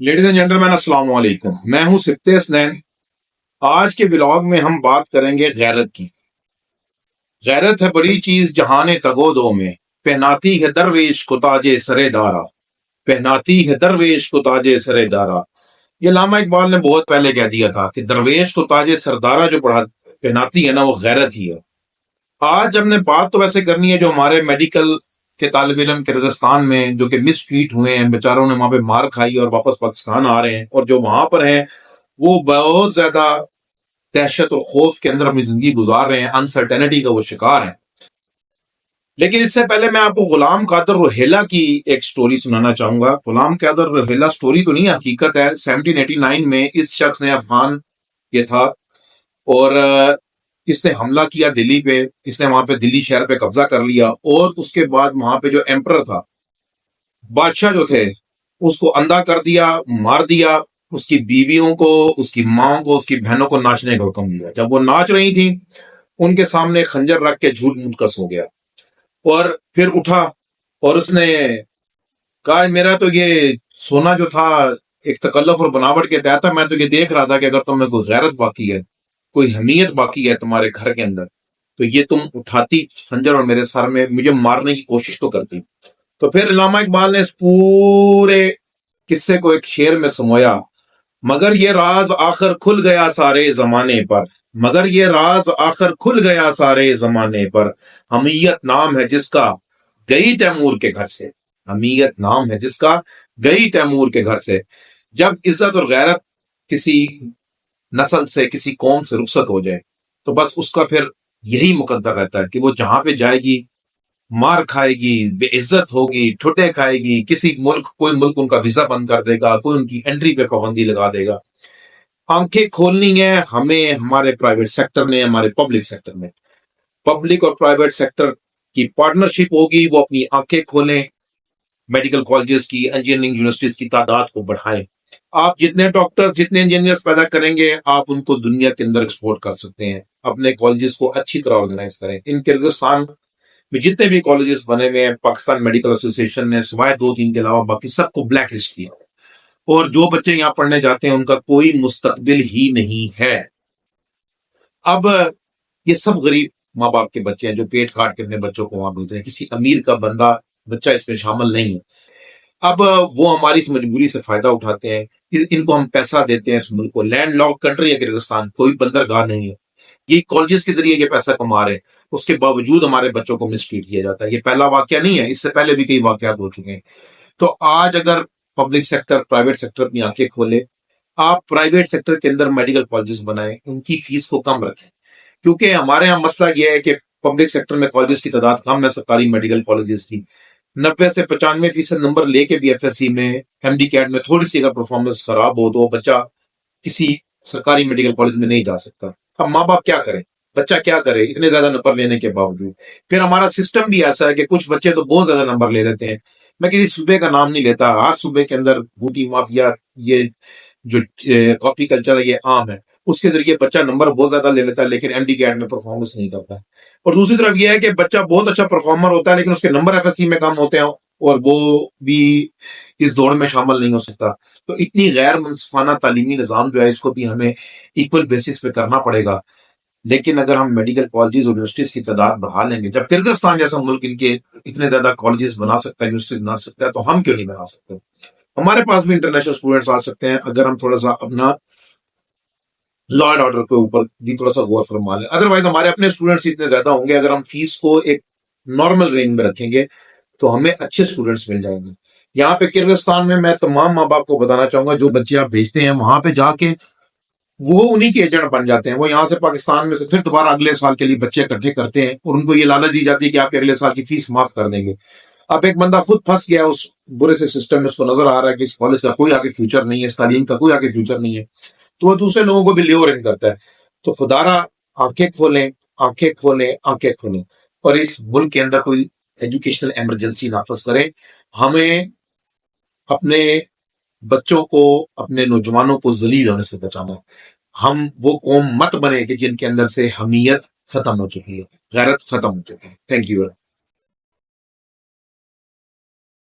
Ladies and gentleman السلام علیکم، میں ہوں سبتے اسنین۔ آج کے ولاگ میں ہم بات کریں گے غیرت کی۔ غیرت ہے بڑی چیز جہان تگو دو میں، پہناتی ہے درویش کو تاج سرے دارا، پہناتی ہے درویش کو تاج سرے دارا۔ یہ علامہ اقبال نے بہت پہلے کہہ دیا تھا کہ درویش کو تاج سردارا جو پہناتی ہے نا، وہ غیرت ہی ہے۔ آج ہم نے بات تو ویسے کرنی ہے جو ہمارے میڈیکل کے طالب علم کرغزستان میں جو کہ مس ٹریٹ ہوئے ہیں، بیچاروں نے وہاں پہ مار کھائی اور واپس پاکستان آ رہے ہیں، اور جو وہاں پر ہیں وہ بہت زیادہ دہشت اور خوف کے اندر اپنی زندگی گزار رہے ہیں، انسرٹینٹی کا وہ شکار ہیں۔ لیکن اس سے پہلے میں آپ کو غلام قادر روہیلا کی ایک سٹوری سنانا چاہوں گا۔ غلام قادر روہیلا سٹوری تو نہیں ہے، حقیقت ہے۔ 1789 میں اس شخص نے، افغان یہ تھا، اور اس نے حملہ کیا دلی پہ۔ اس نے وہاں پہ دلی شہر پہ قبضہ کر لیا، اور اس کے بعد وہاں پہ جو ایمپرر تھا، بادشاہ جو تھے، اس کو اندھا کر دیا، مار دیا۔ اس کی بیویوں کو، اس کی ماں کو، اس کی بہنوں کو ناچنے کا حکم دیا۔ جب وہ ناچ رہی تھیں، ان کے سامنے خنجر رکھ کے جھوٹ موٹ کا سو گیا، اور پھر اٹھا اور اس نے کہا میرا تو یہ سونا جو تھا ایک تکلف اور بناوٹ کے تحت تھا، میں تو یہ دیکھ رہا تھا کہ اگر تم میں کوئی غیرت باقی ہے، کوئی حمیت باقی ہے تمہارے گھر کے اندر، تو یہ تم اٹھاتی خنجر اور میرے سر میں مجھے مارنے کی کوشش تو کرتی۔ تو پھر علامہ اقبال نے اس پورے قصے کو ایک شعر میں سمویا: مگر یہ راز آخر کھل گیا سارے زمانے پر، مگر یہ راز آخر کھل گیا سارے زمانے پر، حمیت نام ہے جس کا گئی تیمور کے گھر سے، حمیت نام ہے جس کا گئی تیمور کے گھر سے۔ جب عزت اور غیرت کسی نسل سے، کسی قوم سے رخصت ہو جائے، تو بس اس کا پھر یہی مقدر رہتا ہے کہ وہ جہاں پہ جائے گی مار کھائے گی، بے عزت ہوگی، ٹھٹے کھائے گی، کسی ملک، کوئی ملک ان کا ویزا بند کر دے گا، کوئی ان کی انٹری پہ پابندی لگا دے گا۔ آنکھیں کھولنی ہے ہمیں ہمارے پرائیویٹ سیکٹر نے، ہمارے پبلک سیکٹر میں۔ پبلک اور پرائیویٹ سیکٹر کی پارٹنرشپ ہوگی، وہ اپنی آنکھیں کھولیں، میڈیکل کالجز کی، انجینئرنگ یونیورسٹیز کی تعداد کو بڑھائیں۔ آپ جتنے ڈاکٹرز، جتنے انجینئرز پیدا کریں گے، آپ ان کو دنیا کے اندر ایکسپورٹ کر سکتے ہیں۔ اپنے کالجز کو اچھی طرح آرگنائز کریں۔ ان کرغزستان میں جتنے بھی کالجز بنے ہوئے ہیں، پاکستان میڈیکل ایسوسی ایشن نے سوائے 2-3 کے علاوہ باقی سب کو بلیک لسٹ کیا، اور جو بچے یہاں پڑھنے جاتے ہیں ان کا کوئی مستقبل ہی نہیں ہے۔ اب یہ سب غریب ماں باپ کے بچے ہیں جو پیٹ کاٹ کے اپنے بچوں کو وہاں بھیجتے ہیں، کسی امیر کا بچہ اس میں شامل نہیں ہے۔ اب وہ ہماری اس مجبوری سے فائدہ اٹھاتے ہیں، ان کو ہم پیسہ دیتے ہیں۔ اس ملک کو لینڈ لاک کنٹری ہے کرغزستان، کوئی بندرگاہ نہیں ہے، یہ کالجز کے ذریعے یہ پیسہ کما رہے ہیں، اس کے باوجود ہمارے بچوں کو مس ٹریٹ کیا جاتا ہے۔ یہ پہلا واقعہ نہیں ہے، اس سے پہلے بھی کئی واقعات ہو چکے ہیں۔ تو آج اگر پبلک سیکٹر، پرائیویٹ سیکٹر اپنی آنکھیں کھولے، آپ پرائیویٹ سیکٹر کے اندر میڈیکل کالجز بنائیں، ان کی فیس کو کم رکھیں، کیونکہ ہمارے یہاں مسئلہ یہ ہے کہ پبلک سیکٹر میں کالجز کی تعداد کم ہے، سرکاری میڈیکل کالجز کی 90 سے 95% نمبر لے کے بھی ایف ایس سی میں، ایم ڈی کیٹ میں تھوڑی سی اگر پرفارمنس خراب ہو تو بچہ کسی سرکاری میڈیکل کالج میں نہیں جا سکتا۔ اب ماں باپ کیا کریں، بچہ کیا کرے اتنے زیادہ نمبر لینے کے باوجود؟ پھر ہمارا سسٹم بھی ایسا ہے کہ کچھ بچے تو بہت زیادہ نمبر لے لیتے ہیں۔ میں کسی صوبے کا نام نہیں لیتا، ہر صوبے کے اندر بوٹی مافیا، یہ جو کاپی کلچر ہے، یہ عام ہے۔ اس کے ذریعے بچہ نمبر بہت زیادہ لے لیتا ہے لیکن ایم ڈی کیٹ میں پرفارمنس نہیں کرتا ہے۔ اور دوسری طرف یہ ہے کہ بچہ بہت اچھا پرفارمر ہوتا ہے لیکن اس کے نمبر ایف ایس سی میں کم ہوتے ہیں، اور وہ بھی اس دوڑ میں شامل نہیں ہو سکتا۔ تو اتنی غیر منصفانہ تعلیمی نظام جو ہے، اس کو بھی ہمیں ایکول بیسس پہ کرنا پڑے گا۔ لیکن اگر ہم میڈیکل کالجز اور یونیورسٹیز کی تعداد بڑھا لیں گے، جب کرغزستان جیسا ملک ان کے اتنے زیادہ کالجز بنا سکتا ہے، یونیورسٹیز بنا سکتا ہے، تو ہم کیوں نہیں بنا سکتے؟ ہمارے پاس بھی انٹرنیشنل اسٹوڈنٹس آ سکتے ہیں اگر ہم تھوڑا سا اپنا لا اینڈ آرڈر کے اوپر بھی تھوڑا سا غور فرما لیں۔ ادروائز ہمارے اپنے اسٹوڈنٹس اتنے زیادہ ہوں گے، اگر ہم فیس کو ایک نارمل رینج میں رکھیں گے تو ہمیں اچھے اسٹوڈنٹس مل جائیں گے۔ یہاں پہ کرغزستان میں تمام ماں باپ کو بتانا چاہوں گا، جو بچے آپ بھیجتے ہیں وہاں پہ جا کے وہ انہی کے ایجنٹ بن جاتے ہیں۔ وہ یہاں سے پاکستان میں سے پھر دوبارہ اگلے سال کے لیے بچے اکٹھے کرتے ہیں، اور ان کو یہ لالچ دی جاتی ہے کہ آپ کے اگلے سال کی فیس معاف کر دیں گے۔ اب ایک بندہ خود پھنس گیا اس برے سے سسٹم میں، اس کو نظر آ رہا ہے کہ اس کالج کا کوئی آگے فیوچر نہیں ہے، اس تعلیم کا کوئی آگے فیوچر نہیں ہے، تو وہ دوسرے لوگوں کو بھی لیور ان کرتا ہے۔ تو خدارا آنکھیں کھولیں، آنکھیں کھولیں، آنکھیں کھولیں، اور اس ملک کے اندر کوئی ایجوکیشنل ایمرجنسی نافذ کریں۔ ہمیں اپنے بچوں کو، اپنے نوجوانوں کو ذلیل ہونے سے بچانا ہے۔ ہم وہ قوم مت بنے کہ جن کے اندر سے حمیت ختم ہو چکی ہے، غیرت ختم ہو چکی ہے۔ Thank you.